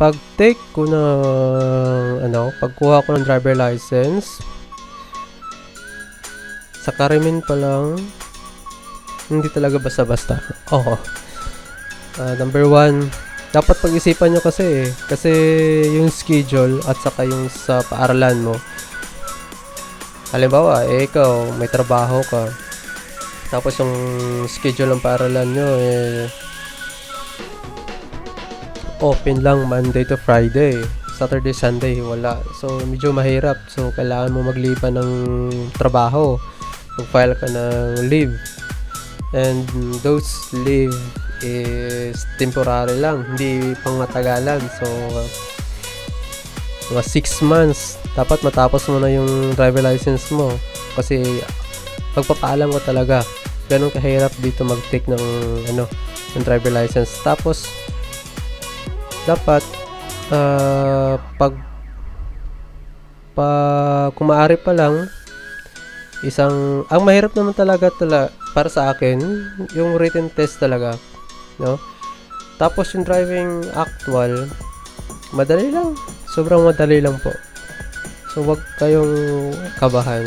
Pag-take ko ng pagkuha ko ng driver license, sa Karimin pa lang, hindi talaga basta-basta. Oo. Number one, dapat pag-isipan nyo kasi yung schedule at saka yung sa paaralan mo. Halimbawa, ikaw, may trabaho ka. Tapos yung schedule ng paaralan nyo, open lang Monday to Friday. Saturday, Sunday, wala. So, medyo mahirap. So, kailangan mo maglipan ng trabaho. Mag-file ka ng leave. And those leave is temporary lang. Hindi pang matagalan. So, mga 6 months. Dapat matapos mo na yung driver license mo. Kasi, pagpapaalam ko talaga. Ganun kahirap dito mag-take ng ng driver license. Tapos, dapat pag kung maaari pa lang ang mahirap naman talaga para sa akin yung written test talaga, no? Tapos yung driving actual, madali lang, sobrang madali lang po. So wag kayong kabahan.